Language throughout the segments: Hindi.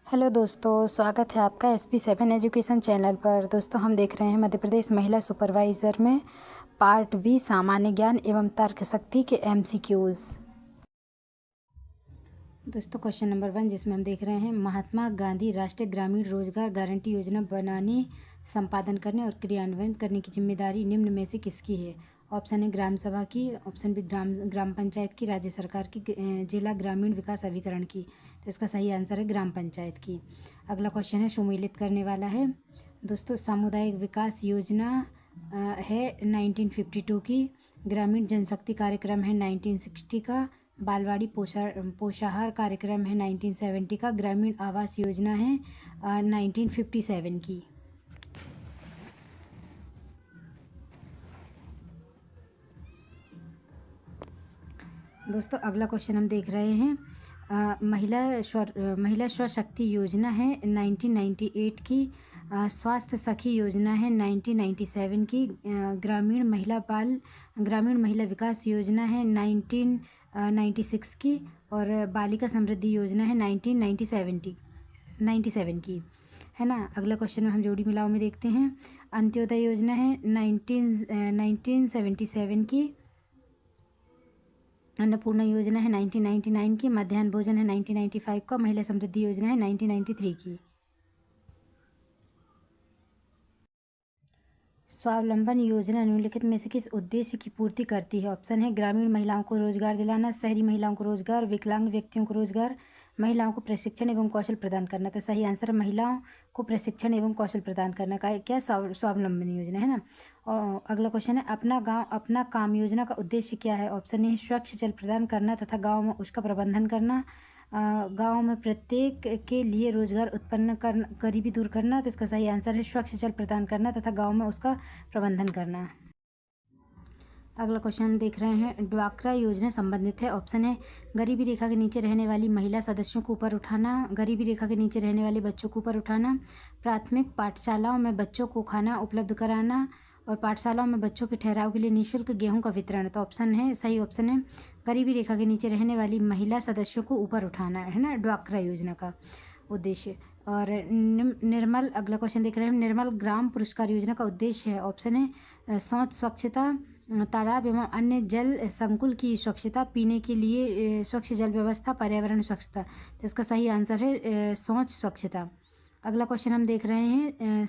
हेलो दोस्तों, स्वागत है आपका SP7 एजुकेशन चैनल पर। दोस्तों, हम देख रहे हैं मध्य प्रदेश महिला सुपरवाइज़र में पार्ट बी सामान्य ज्ञान एवं तर्क शक्ति के MCQs। दोस्तों, क्वेश्चन नंबर 1 जिसमें हम देख रहे हैं महात्मा गांधी राष्ट्रीय ग्रामीण रोजगार गारंटी योजना बनाने, संपादन करने और क्रियान्वयन करने की जिम्मेदारी निम्न में से किसकी है। ऑप्शन है ग्राम सभा की, ऑप्शन बी ग्राम पंचायत की, राज्य सरकार की, जिला ग्रामीण विकास अभिकरण की। तो इसका सही आंसर है ग्राम पंचायत की। अगला क्वेश्चन है सुमेलित करने वाला है। दोस्तों, सामुदायिक विकास योजना है 1952 की, ग्रामीण जनशक्ति कार्यक्रम है 1960 का, बालवाड़ी पोषाहार कार्यक्रम है 1970 का, ग्रामीण आवास योजना है 1957 की। दोस्तों, अगला क्वेश्चन हम देख रहे हैं महिला स्वशक्ति योजना है 1998 की, स्वास्थ्य सखी योजना है 1997 की, ग्रामीण महिला विकास योजना है 1996 की, और बालिका समृद्धि योजना है 1997 की, है ना। अगला क्वेश्चन में हम जोड़ी मिलाओ में देखते हैं। अंत्योदय योजना है 1977 की, अन्नपूर्णा योजना है 1999 की, मध्याह्न भोजन है 1995 का, महिला समृद्धि योजना है 1993 की। स्वावलंबन योजना निम्नलिखित में से किस उद्देश्य की पूर्ति करती है। ऑप्शन है ग्रामीण महिलाओं को रोजगार दिलाना, शहरी महिलाओं को रोजगार, विकलांग व्यक्तियों को रोजगार, महिलाओं को प्रशिक्षण एवं कौशल प्रदान करना। तो सही आंसर महिलाओं को प्रशिक्षण एवं कौशल प्रदान करना का क्या स्वावलंबन योजना, है ना। और अगला क्वेश्चन है अपना गांव अपना काम योजना का उद्देश्य क्या है। ऑप्शन ए स्वच्छ जल प्रदान करना तथा गाँव में उसका प्रबंधन करना, गांव में प्रत्येक के लिए रोजगार उत्पन्न करना, गरीबी दूर करना। तो इसका सही आंसर है स्वच्छ जल प्रदान करना तथा गांव में उसका प्रबंधन करना। अगला क्वेश्चन हम देख रहे हैं ड्वाक्रा योजना संबंधित है। ऑप्शन है गरीबी रेखा के नीचे रहने वाली महिला सदस्यों को ऊपर उठाना, गरीबी रेखा के नीचे रहने वाले बच्चों को ऊपर उठाना, प्राथमिक पाठशालाओं में बच्चों को खाना उपलब्ध कराना, और पाठशालाओं में बच्चों के ठहराव के लिए निःशुल्क गेहूं का वितरण। तो सही ऑप्शन है गरीबी रेखा के नीचे रहने वाली महिला सदस्यों को ऊपर उठाना, है ना, ड्वाक्रा योजना का उद्देश्य। और अगला क्वेश्चन देख रहे हैं निर्मल ग्राम पुरस्कार योजना का उद्देश्य है। ऑप्शन है शौच स्वच्छता, तालाब एवं अन्य जल संकुल की स्वच्छता, पीने के लिए स्वच्छ जल व्यवस्था, पर्यावरण स्वच्छता। तो इसका सही आंसर है शौच स्वच्छता। अगला क्वेश्चन हम देख रहे हैं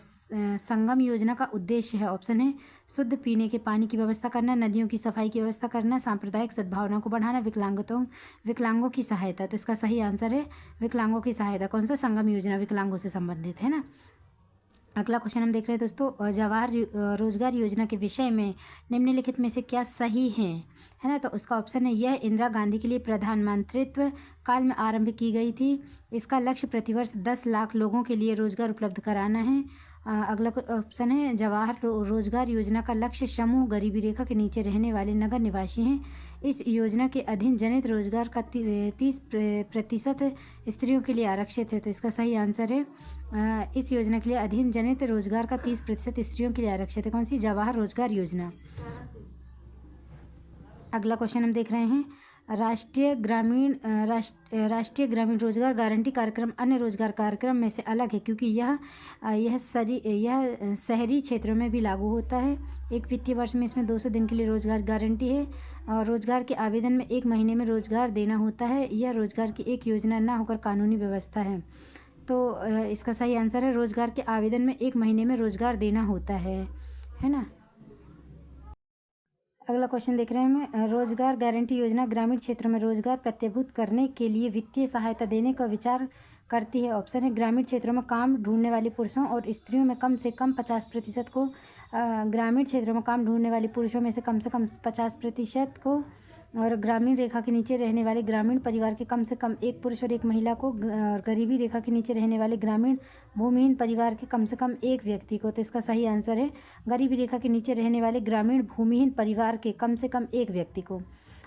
संगम योजना का उद्देश्य है। ऑप्शन है शुद्ध पीने के पानी की व्यवस्था करना, नदियों की सफाई की व्यवस्था करना, सांप्रदायिक सद्भावना को बढ़ाना, विकलांगों की सहायता। तो इसका सही आंसर है विकलांगों की सहायता। कौन सा संगम योजना विकलांगों से संबंधित, है ना। अगला क्वेश्चन हम देख रहे हैं दोस्तों जवाहर रोजगार योजना के विषय में निम्नलिखित में से क्या सही है ना। तो उसका ऑप्शन है यह इंदिरा गांधी के लिए प्रधानमंत्रित्व काल में आरंभ की गई थी। इसका लक्ष्य प्रतिवर्ष 10 लाख लोगों के लिए रोजगार उपलब्ध कराना है। अगला ऑप्शन है जवाहर रोजगार योजना का लक्ष्य समूह गरीबी रेखा के नीचे रहने वाले नगर निवासी हैं। इस योजना के अधीन जनित रोजगार का 30% स्त्रियों के लिए आरक्षित है। तो इसका सही आंसर है इस योजना के लिए अधीन जनित रोजगार का 30% स्त्रियों के लिए आरक्षित है। कौन सी? जवाहर रोजगार योजना। अगला क्वेश्चन हम देख रहे हैं राष्ट्रीय ग्रामीण रोजगार गारंटी कार्यक्रम अन्य रोजगार कार्यक्रम में से अलग है क्योंकि यह शहरी क्षेत्रों में भी लागू होता है। एक वित्तीय वर्ष में इसमें 200 दिन के लिए रोजगार गारंटी है और रोजगार के आवेदन में 1 महीने में रोजगार देना होता है। यह रोजगार की एक योजना न होकर कानूनी व्यवस्था है। तो इसका सही आंसर है रोजगार के आवेदन में 1 महीने में रोजगार देना होता है ना। अगला क्वेश्चन देख रहे हैं हम रोजगार गारंटी योजना ग्रामीण क्षेत्रों में रोजगार प्रत्याभूत करने के लिए वित्तीय सहायता देने का विचार करती है। ऑप्शन है ग्रामीण क्षेत्रों में काम ढूंढने वाले पुरुषों और स्त्रियों में कम से कम 50% को, ग्रामीण क्षेत्रों में काम ढूंढने वाले पुरुषों में से कम 50% को, और ग्रामीण रेखा के नीचे रहने वाले ग्रामीण परिवार के कम से कम 1 पुरुष और 1 महिला को, और गरीबी रेखा के नीचे रहने वाले ग्रामीण भूमिहीन परिवार के कम से कम 1 व्यक्ति को। तो इसका सही आंसर है गरीबी रेखा के नीचे रहने वाले ग्रामीण भूमिहीन परिवार के कम से कम 1 व्यक्ति को।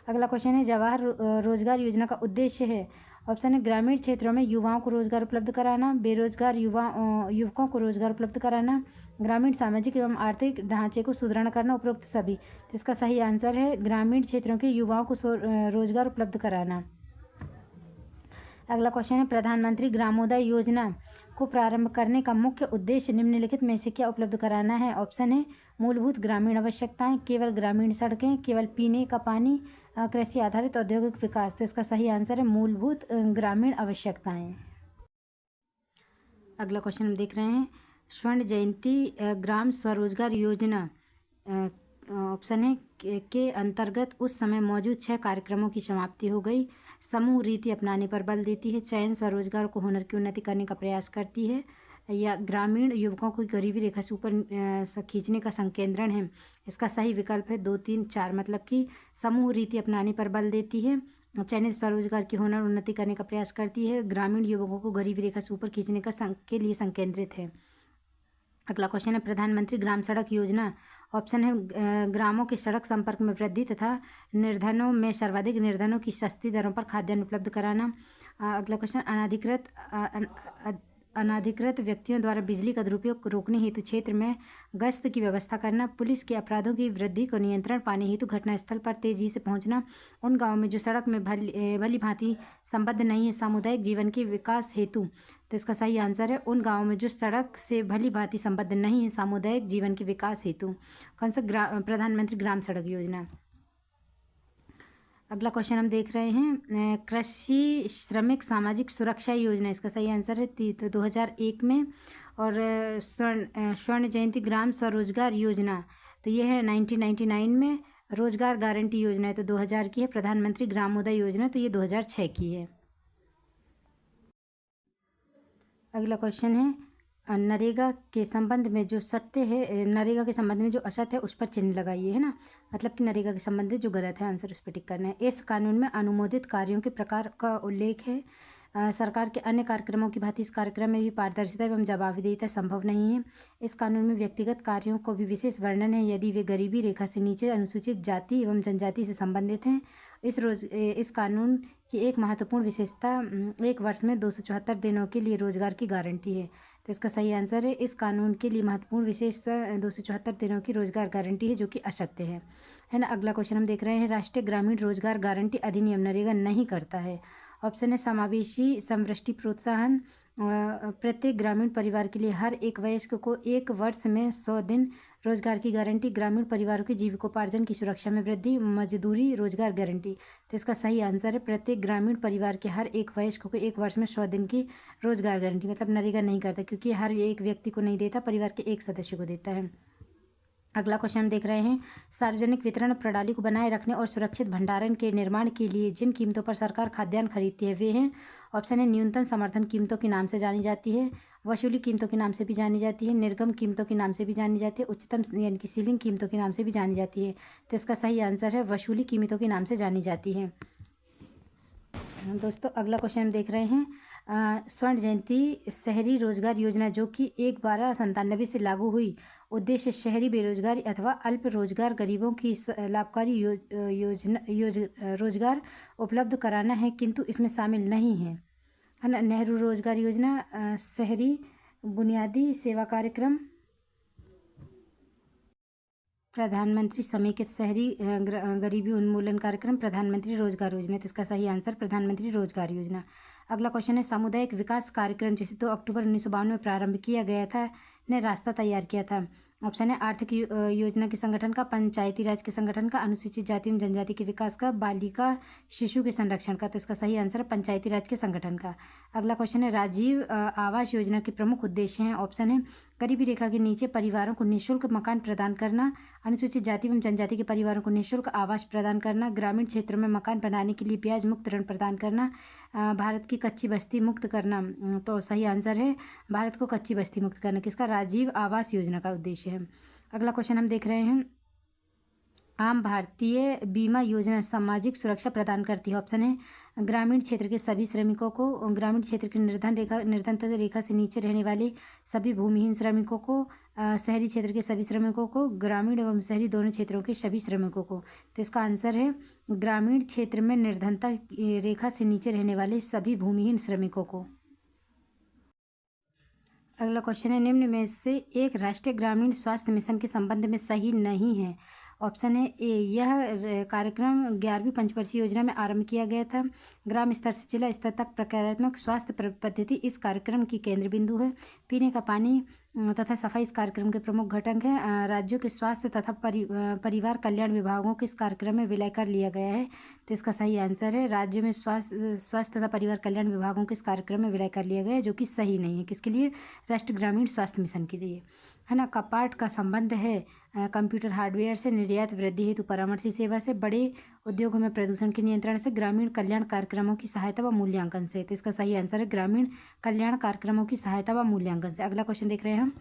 अगला क्वेश्चन है जवाहर रोजगार योजना का उद्देश्य है। ऑप्शन है ग्रामीण क्षेत्रों में युवाओं को रोजगार उपलब्ध कराना, बेरोजगार युवकों को रोजगार उपलब्ध कराना, ग्रामीण सामाजिक एवं आर्थिक ढांचे को सुदृढ़ करना, उपरोक्त सभी। तो इसका सही आंसर है ग्रामीण क्षेत्रों के युवाओं को रोजगार उपलब्ध कराना। अगला क्वेश्चन है प्रधानमंत्री ग्रामोदय योजना को प्रारंभ करने का मुख्य उद्देश्य निम्नलिखित में से क्या उपलब्ध कराना है। ऑप्शन है मूलभूत ग्रामीण आवश्यकताएं, केवल ग्रामीण सड़कें, केवल पीने का पानी, कृषि आधारित औद्योगिक विकास। तो इसका सही आंसर है मूलभूत ग्रामीण आवश्यकताएं। अगला क्वेश्चन हम देख रहे हैं स्वर्ण जयंती ग्राम स्वरोजगार योजना ऑप्शन है के अंतर्गत उस समय मौजूद 6 कार्यक्रमों की समाप्ति हो गई। समूह रीति अपनाने पर बल देती है, चयन स्वरोजगार को हुनर की उन्नति करने का प्रयास करती है, या ग्रामीण युवकों को गरीबी रेखा से ऊपर खींचने का संकेंद्रण है। इसका सही विकल्प है 2, 3, 4। मतलब कि समूह रीति अपनाने पर बल देती है, चयनित स्वरोजगार की हुनर उन्नति करने का प्रयास करती है, ग्रामीण युवकों को गरीबी रेखा से ऊपर खींचने के लिए संकेंद्रित है। अगला क्वेश्चन है प्रधानमंत्री ग्राम सड़क योजना। ऑप्शन है ग्रामों के सड़क संपर्क में वृद्धि तथा निर्धनों में सर्वाधिक निर्धनों की सस्ती दरों पर खाद्यान्न उपलब्ध कराना। अगला क्वेश्चन अनाधिकृत व्यक्तियों द्वारा बिजली का दुरुपयोग रोकने हेतु क्षेत्र में गश्त की व्यवस्था करना, पुलिस के अपराधों की वृद्धि को नियंत्रण पाने हेतु घटनास्थल पर तेजी से पहुंचना, उन गांवों में जो सड़क में भली भांति संबद्ध नहीं है सामुदायिक जीवन के विकास हेतु। तो इसका सही आंसर है उन गांवों में जो सड़क से भली भांति संबद्ध नहीं है सामुदायिक जीवन के विकास हेतु। कौन सा प्रधानमंत्री ग्राम सड़क योजना। अगला क्वेश्चन हम देख रहे हैं कृषि श्रमिक सामाजिक सुरक्षा योजना। इसका सही आंसर है 2001 में। और स्वर्ण जयंती ग्राम स्वरोजगार योजना तो ये है 1999 में। रोजगार गारंटी योजना है तो 2000 की है। प्रधानमंत्री ग्रामोदय योजना तो ये 2006 की है। अगला क्वेश्चन है नरेगा के संबंध में जो सत्य है, नरेगा के संबंध में जो असत्य है उस पर चिन्ह लगाइए, है ना। मतलब कि नरेगा के संबंध में जो गलत है आंसर उस पर टिक करना है। इस कानून में अनुमोदित कार्यों के प्रकार का उल्लेख है। सरकार के अन्य कार्यक्रमों की भांति इस कार्यक्रम में भी पारदर्शिता एवं जवाबदेहिता संभव नहीं है। इस कानून में व्यक्तिगत कार्यों को भी विशेष वर्णन है यदि वे गरीबी रेखा से नीचे अनुसूचित जाति एवं जनजाति से संबंधित हैं। इस कानून की एक महत्वपूर्ण विशेषता 1 वर्ष में 274 दिनों के लिए रोजगार की गारंटी है। तो इसका सही आंसर है इस कानून के लिए महत्वपूर्ण विशेषता 274 दिनों की रोजगार गारंटी है, जो कि असत्य है ना। अगला क्वेश्चन हम देख रहे हैं राष्ट्रीय ग्रामीण रोजगार गारंटी अधिनियम नरेगा नहीं करता है। ऑप्शन है समावेशी समवृष्टि प्रोत्साहन, प्रत्येक ग्रामीण परिवार के लिए हर एक वयस्क को 1 वर्ष में 100 दिन रोजगार की गारंटी, ग्रामीण परिवारों की जीविकोपार्जन की सुरक्षा में वृद्धि, मजदूरी रोजगार गारंटी। तो इसका सही आंसर है प्रत्येक ग्रामीण परिवार के हर एक वयस्क को 1 वर्ष में 100 दिन की रोजगार गारंटी। मतलब नरेगा नहीं करता क्योंकि हर एक व्यक्ति को नहीं देता, परिवार के एक सदस्य को देता है। अगला क्वेश्चन हम देख रहे हैं सार्वजनिक वितरण प्रणाली को बनाए रखने और सुरक्षित भंडारण के निर्माण के लिए जिन कीमतों पर सरकार खाद्यान्न खरीदती है वे हैं। ऑप्शन है न्यूनतम समर्थन कीमतों के नाम से जानी जाती है, वसूली कीमतों के नाम से भी जानी जाती है, निर्गम कीमतों के नाम से भी जानी जाती है, उच्चतम यानी कि सीलिंग कीमतों के नाम से भी जानी जाती है। तो इसका सही आंसर है वसूली कीमतों के नाम से जानी जाती है। दोस्तों अगला क्वेश्चन हम देख रहे हैं स्वर्ण जयंती शहरी रोजगार योजना जो कि 1/12/97 से लागू हुई। उद्देश्य शहरी बेरोजगारी अथवा अल्प रोजगार गरीबों की लाभकारी रोजगार उपलब्ध कराना है, किंतु इसमें शामिल नहीं है ना। नेहरू रोजगार योजना, शहरी बुनियादी सेवा कार्यक्रम, प्रधानमंत्री समेकित शहरी गरीबी उन्मूलन कार्यक्रम, प्रधानमंत्री रोजगार योजना। तो इसका सही आंसर प्रधानमंत्री रोजगार योजना। अगला क्वेश्चन है सामुदायिक विकास कार्यक्रम जिसे 2 अक्टूबर 1952 में प्रारंभ किया गया था ने रास्ता तैयार किया था। ऑप्शन है आर्थिक योजना के संगठन का, पंचायती राज के संगठन का, अनुसूचित जाति एवं जनजाति के विकास का, बालिका शिशु के संरक्षण का। तो इसका सही आंसर है पंचायती राज के संगठन का। अगला क्वेश्चन है राजीव आवास योजना के प्रमुख उद्देश्य हैं। ऑप्शन है गरीबी रेखा के नीचे परिवारों को निःशुल्क मकान प्रदान करना, अनुसूचित जाति एवं जनजाति के परिवारों को निःशुल्क आवास प्रदान करना, ग्रामीण क्षेत्रों में मकान बनाने के लिए ब्याज मुक्त ऋण प्रदान करना, भारत की कच्ची बस्ती मुक्त करना। तो सही आंसर है भारत को कच्ची बस्ती मुक्त करना, किसका, राजीव आवास योजना का उद्देश्य है। अगला क्वेश्चन हम देख रहे हैं आम भारतीय बीमा योजना सामाजिक सुरक्षा प्रदान करती है। ऑप्शन है ग्रामीण क्षेत्र के सभी श्रमिकों को, ग्रामीण क्षेत्र के निर्धनता रेखा से नीचे रहने वाले सभी भूमिहीन श्रमिकों को, शहरी क्षेत्र के सभी श्रमिकों को, ग्रामीण एवं शहरी दोनों क्षेत्रों के सभी श्रमिकों को। तो इसका आंसर है ग्रामीण क्षेत्र में निर्धनता रेखा से नीचे रहने वाले सभी भूमिहीन श्रमिकों को। अगला क्वेश्चन है निम्न में से एक राष्ट्रीय ग्रामीण स्वास्थ्य मिशन के संबंध में सही नहीं है। ऑप्शन है ए, यह कार्यक्रम 11वीं पंचवर्षीय योजना में आरंभ किया गया था। ग्राम स्तर से जिला स्तर तक प्रक्रियात्मक स्वास्थ्य पद्धति इस कार्यक्रम की केंद्र बिंदु है। पीने का पानी तथा सफाई इस कार्यक्रम के प्रमुख घटक हैं। राज्यों के स्वास्थ्य तथा परिवार कल्याण विभागों को इस कार्यक्रम में विलय कर लिया गया है। तो इसका सही आंसर है राज्य में स्वास्थ्य तथा परिवार कल्याण विभागों को इस कार्यक्रम में विलय कर लिया गया है, जो कि सही नहीं है। किसके लिए? राष्ट्रीय ग्रामीण स्वास्थ्य मिशन के लिए, है ना। कपाट का संबंध है कंप्यूटर हार्डवेयर से, निर्यात वृद्धि हेतु परामर्शी सेवा से, बड़े उद्योगों में प्रदूषण के नियंत्रण से, ग्रामीण कल्याण कार्यक्रमों की सहायता व मूल्यांकन से। तो इसका सही आंसर है ग्रामीण कल्याण कार्यक्रमों की सहायता व मूल्यांकन से। अगला क्वेश्चन देख रहे हैं हम।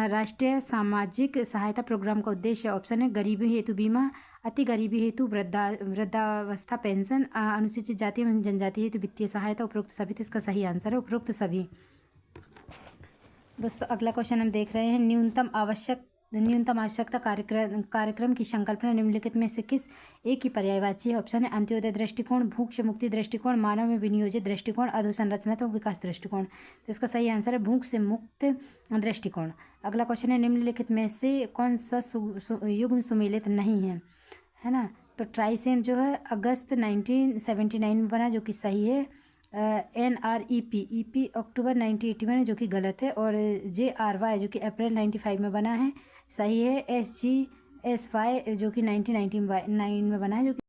राष्ट्रीय सामाजिक सहायता प्रोग्राम का उद्देश्य। ऑप्शन है गरीबी हेतु बीमा, अति गरीबी हेतु वृद्धावस्था पेंशन, अनुसूचित जाति एवं जनजाति हेतु वित्तीय सहायता, उपरोक्त सभी। तो इसका सही आंसर है उपरोक्त सभी। दोस्तों अगला क्वेश्चन हम देख रहे हैं। न्यूनतम आवश्यकता कार्यक्रम की संकल्पना निम्नलिखित में से किस एक की पर्यायवाची है? ऑप्शन है अंत्योदय दृष्टिकोण, भूख से मुक्ति दृष्टिकोण, मानव में विनियोजित दृष्टिकोण, अधोसंरचनात्मक विकास दृष्टिकोण। तो इसका सही आंसर है भूख से मुक्त दृष्टिकोण। अगला क्वेश्चन है निम्नलिखित में से कौन सा युग्म सुमेलित नहीं है ना। तो ट्राइसेम जो है अगस्त 1979 में बना, जो कि सही है। NREP अक्टूबर 1981 जो कि गलत है। और JRY जो कि अप्रैल 95 में बना है, सही है। SGSY जो कि 1999 में बना है, जो कि।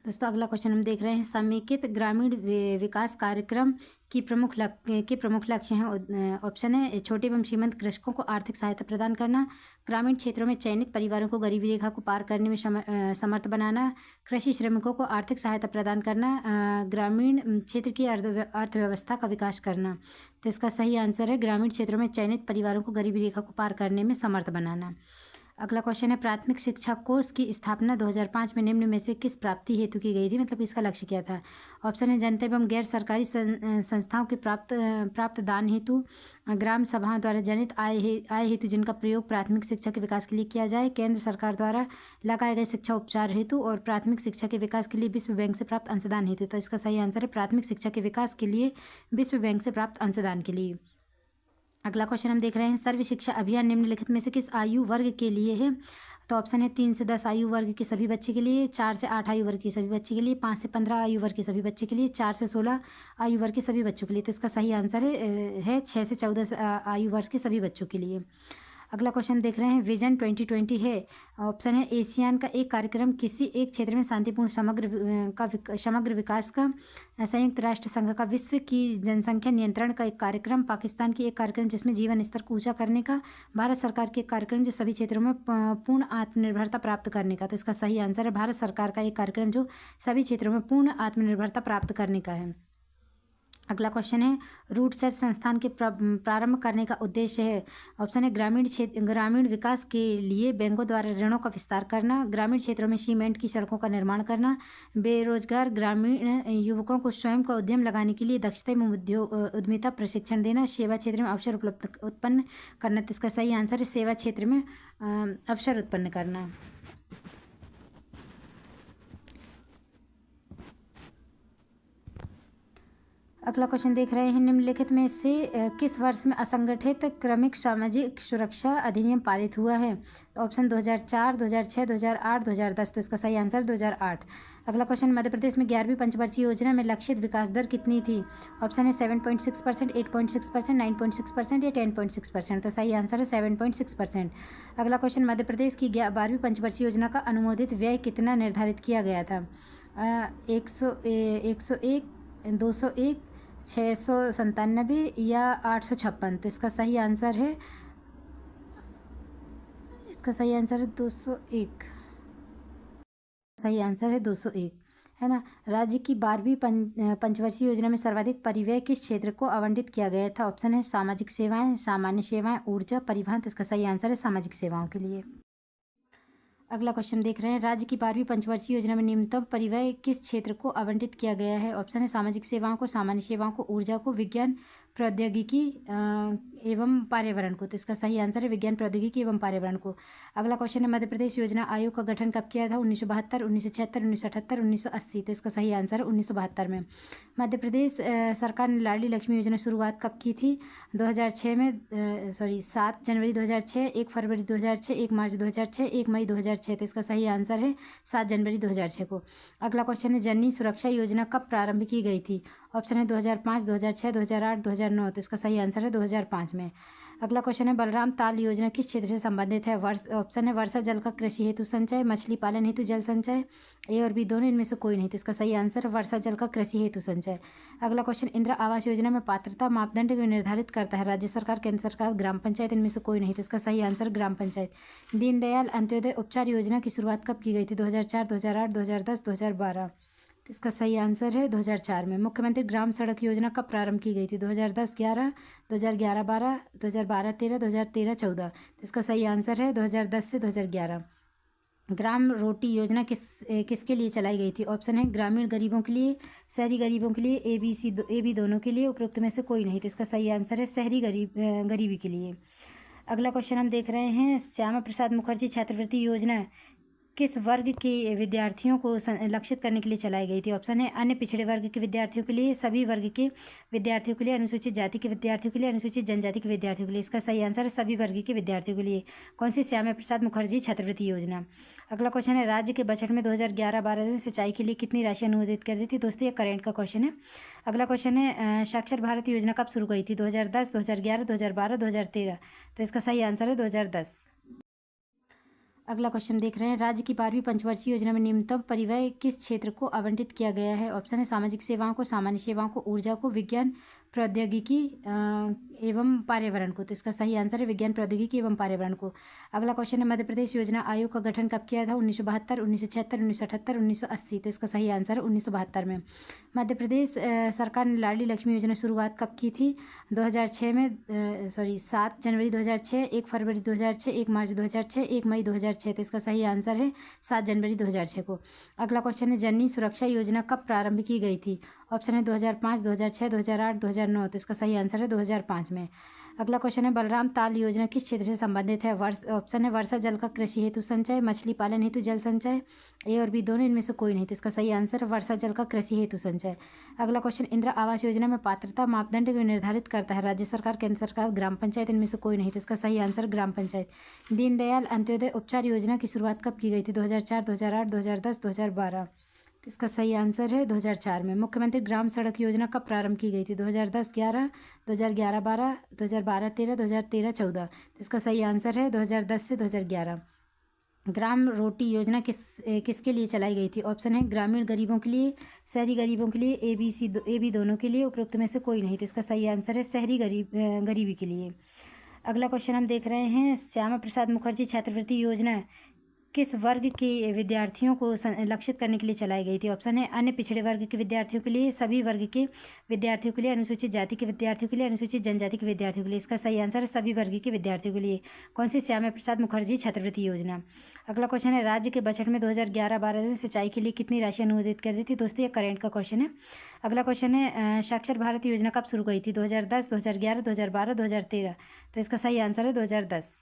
दोस्तों अगला क्वेश्चन हम देख रहे हैं। समेकित ग्रामीण विकास कार्यक्रम के प्रमुख लक्ष्य हैं। ऑप्शन है छोटे एवं सीमांत कृषकों को आर्थिक सहायता प्रदान करना, ग्रामीण क्षेत्रों में चयनित परिवारों को गरीबी रेखा को पार करने में समर्थ बनाना, कृषि श्रमिकों को आर्थिक सहायता प्रदान करना, ग्रामीण क्षेत्र की अर्थव्यवस्था का विकास करना। तो इसका सही आंसर है ग्रामीण क्षेत्रों में चयनित परिवारों को गरीबी रेखा को पार करने में समर्थ बनाना। अगला क्वेश्चन है प्राथमिक शिक्षा कोष की स्थापना 2005 में निम्न में से किस प्राप्ति हेतु की गई थी? मतलब इसका लक्ष्य क्या था? ऑप्शन है जनता एवं गैर सरकारी संस्थाओं के प्राप्त दान हेतु, ग्राम सभाओं द्वारा जनित आय हेतु जिनका प्रयोग प्राथमिक शिक्षा के विकास के लिए किया जाए, केंद्र सरकार द्वारा लगाए गए शिक्षा उपचार हेतु, और प्राथमिक शिक्षा के विकास के लिए विश्व बैंक से प्राप्त अंशदान हेतु। तो इसका सही आंसर है प्राथमिक शिक्षा के विकास के लिए विश्व बैंक से प्राप्त अंशदान के लिए। अगला क्वेश्चन हम देख रहे हैं। सर्व शिक्षा अभियान निम्नलिखित में से किस आयु वर्ग के लिए है? तो ऑप्शन है 3 से 10 आयु वर्ग के सभी बच्चे के लिए, 4 से 8 आयु वर्ग के सभी बच्चे के लिए, 5 से 15 आयु वर्ग के सभी बच्चे के लिए, 4 से 16 आयु वर्ग के सभी बच्चों के लिए। तो इसका सही आंसर है 6 से 14 आयु वर्ग के सभी बच्चों के लिए। अगला क्वेश्चन देख रहे हैं। विजन 2020 है। ऑप्शन है एशियान का एक कार्यक्रम किसी एक क्षेत्र में शांतिपूर्ण समग्र विकास का, संयुक्त राष्ट्र संघ का विश्व की जनसंख्या नियंत्रण का एक कार्यक्रम, पाकिस्तान की एक कार्यक्रम जिसमें जीवन स्तर को ऊंचा करने का, भारत सरकार के एक कार्यक्रम जो सभी क्षेत्रों में पूर्ण आत्मनिर्भरता प्राप्त करने का। तो इसका सही आंसर है भारत सरकार का एक कार्यक्रम जो सभी क्षेत्रों में पूर्ण आत्मनिर्भरता प्राप्त करने का है। अगला क्वेश्चन है रूट सर्च संस्थान के प्रारंभ करने का उद्देश्य है। ऑप्शन है ग्रामीण विकास के लिए बैंकों द्वारा ऋणों का विस्तार करना, ग्रामीण क्षेत्रों में सीमेंट की सड़कों का निर्माण करना, बेरोजगार ग्रामीण युवकों को स्वयं का उद्यम लगाने के लिए दक्षता एवं उद्यमिता प्रशिक्षण देना, सेवा क्षेत्र में अवसर उत्पन्न करना। तो इसका सही आंसर है सेवा क्षेत्र में अवसर उत्पन्न करना। अगला क्वेश्चन देख रहे हैं। निम्नलिखित में से किस वर्ष में असंगठित क्रमिक सामाजिक सुरक्षा अधिनियम पारित हुआ है? ऑप्शन 2004, 2006, 2008, 2010। तो इसका सही आंसर 2008। अगला क्वेश्चन मध्य प्रदेश में 11वीं पंचवर्षीय योजना में लक्षित विकास दर कितनी थी? ऑप्शन है 7.6%, 8.6%, 9.6% या 10.6%। तो सही आंसर है 7.6%। अगला क्वेश्चन मध्य प्रदेश की 12वीं पंचवर्षीय योजना का अनुमोदित व्यय कितना निर्धारित किया गया था? 101, 201, 697 या 856। तो इसका सही आंसर है 201। सही आंसर है 201, है ना। राज्य की 12वीं पंचवर्षीय योजना में सर्वाधिक परिव्यय किस क्षेत्र को आवंटित किया गया था? ऑप्शन है सामाजिक सेवाएं, सामान्य सेवाएं, ऊर्जा, परिवहन। तो इसका सही आंसर है सामाजिक सेवाओं के लिए। अगला क्वेश्चन देख रहे हैं, राज्य की 12वीं पंचवर्षीय योजना में न्यूनतम परिव्यय किस क्षेत्र को आवंटित किया गया है? ऑप्शन है सामाजिक सेवाओं को, सामान्य सेवाओं को, ऊर्जा को, विज्ञान प्रौद्योगिकी एवं पर्यावरण को। तो इसका सही आंसर है विज्ञान प्रौद्योगिकी एवं पर्यावरण को। अगला क्वेश्चन है, मध्य प्रदेश योजना आयोग का गठन कब किया था? 1972, 1976, 1978, 1980। तो इसका सही आंसर है 1972 में। मध्य प्रदेश सरकार ने लाडली लक्ष्मी योजना शुरुआत कब की थी? 2006 में 7 जनवरी 2006, 1 फरवरी 2006, 1 मार्च 2006, 1 मई 2006। तो इसका सही आंसर है 7 जनवरी 2006 को। अगला क्वेश्चन है, जननी सुरक्षा योजना कब प्रारंभ की गई थी? ऑप्शन है 2005, 2006, 2008, 2009। तो इसका सही आंसर है 2005 में। अगला क्वेश्चन है, बलराम ताल योजना किस क्षेत्र से संबंधित है? ऑप्शन है वर्षा जल का कृषि हेतु संचय, मछली पालन हेतु जल संचय, ए और बी दोनों, इनमें से कोई नहीं। तो इसका सही आंसर है वर्षा जल का कृषि हेतु संचय। अगला क्वेश्चन, इंदिरा आवास योजना में पात्रता मापदंड को निर्धारित करता है? राज्य सरकार, केंद्र सरकार, ग्राम पंचायत, इनमें से कोई नहीं। तो इसका सही आंसर ग्राम पंचायत। दीनदयाल अंत्योदय उपचार योजना की शुरुआत कब की गई थी? 2004, 2008, 2010, 2012। तो इसका सही आंसर है 2004 में। मुख्यमंत्री ग्राम सड़क योजना कब प्रारंभ की गई थी? 2010-11, 2011-12, 2012-13, 2013-14। तो इसका सही आंसर है 2010 से 2011। ग्राम रोटी योजना किसके लिए चलाई गई थी? ऑप्शन है ग्रामीण गरीबों के लिए, शहरी गरीबों के लिए, ए बी दोनों के लिए, उपरोक्त में से कोई नहीं। तो इसका सही आंसर है शहरी गरीबी के लिए। अगला क्वेश्चन हम देख रहे हैं, श्यामा प्रसाद मुखर्जी छात्रवृत्ति योजना किस वर्ग के विद्यार्थियों को लक्षित करने के लिए चलाई गई थी? ऑप्शन है अन्य पिछड़े वर्ग के विद्यार्थियों के लिए, सभी वर्ग के विद्यार्थियों के लिए, अनुसूचित जाति के विद्यार्थियों के लिए, अनुसूचित जनजाति के विद्यार्थियों के लिए। इसका सही आंसर है सभी वर्ग के विद्यार्थियों के लिए। कौन सी? श्यामा प्रसाद मुखर्जी छात्रवृत्ति योजना। अगला क्वेश्चन है, राज्य के बजट में 2011-12 में सिंचाई के लिए कितनी राशि अनुमोदित कर दी थी? दोस्तों ये करेंट का क्वेश्चन है। अगला क्वेश्चन है, साक्षर भारत योजना कब शुरू हुई थी? 2010, 2011, 2012, 2013। तो इसका सही आंसर है 2010। अगला क्वेश्चन देख रहे हैं, राज्य की 12वीं पंचवर्षीय योजना में न्यूनतम परिव्यय किस क्षेत्र को आवंटित किया गया है? ऑप्शन है सामाजिक सेवाओं को, सामान्य सेवाओं को, ऊर्जा को, विज्ञान प्रौद्योगिकी एवं पर्यावरण को। तो इसका सही आंसर है विज्ञान प्रौद्योगिकी एवं पर्यावरण को। अगला क्वेश्चन है, मध्य प्रदेश योजना आयोग का गठन कब किया था? 1972, 1976, 1978, 1980। तो इसका सही आंसर है 1972 में। मध्य प्रदेश सरकार ने लाडली लक्ष्मी योजना शुरुआत कब की थी? 2006 में 7 जनवरी 2006, 1 फरवरी 2006, 1 मार्च 2006, 1 मई 2006। तो इसका सही आंसर है 7 जनवरी 2006 को। अगला क्वेश्चन है, जननी सुरक्षा योजना कब प्रारंभ की गई थी? ऑप्शन है 2005, 2006, 2008, 2009। तो इसका सही आंसर है 2005 में। अगला क्वेश्चन है, बलराम ताल योजना किस क्षेत्र से संबंधित है? ऑप्शन है वर्षा जल का कृषि हेतु संचय, मछली पालन हेतु जल संचय, ए और बी दोनों, इनमें से कोई नहीं। तो इसका सही आंसर है वर्षा जल का कृषि हेतु संचय। अगला क्वेश्चन, इंदिरा आवास योजना में पात्रता मापदंड को निर्धारित करता है? राज्य सरकार, केंद्र सरकार, ग्राम पंचायत, इनमें से कोई नहीं। तो इसका सही आंसर ग्राम पंचायत। दीनदयाल अंत्योदय उपचार योजना की शुरुआत कब की गई थी? 2004, 2008, 2010, 2012। तो इसका सही आंसर है 2004 में। मुख्यमंत्री ग्राम सड़क योजना कब प्रारंभ की गई थी? 2010-11, 2011-12, 2012-13, 2013-14। तो इसका सही आंसर है 2010 से 2011। ग्राम रोटी योजना किसके लिए चलाई गई थी? ऑप्शन है ग्रामीण गरीबों के लिए, शहरी गरीबों के लिए, ए बी दोनों के लिए, उपरोक्त में से कोई नहीं। तो इसका सही आंसर है शहरी गरीबी के लिए। अगला क्वेश्चन हम देख रहे हैं, श्यामा प्रसाद मुखर्जी छात्रवृत्ति योजना किस वर्ग के विद्यार्थियों को लक्षित करने के लिए चलाई गई थी? ऑप्शन है अन्य पिछड़े वर्ग के विद्यार्थियों के लिए, सभी वर्ग के विद्यार्थियों के लिए, अनुसूचित जाति के विद्यार्थियों के लिए, अनुसूचित जनजाति के विद्यार्थियों के लिए। इसका सही आंसर है सभी वर्ग के विद्यार्थियों के लिए। कौन सी? श्यामा प्रसाद मुखर्जी छात्रवृत्ति योजना। अगला क्वेश्चन है, राज्य के बजट में 2011-12 में सिंचाई के लिए कितनी राशि अनुमोदित कर दी थी? दोस्तों ये करेंट का क्वेश्चन है। अगला क्वेश्चन है, साक्षर भारत योजना कब शुरू हुई थी? 2010, 2011, 2012, 2013। तो इसका सही आंसर है 2010।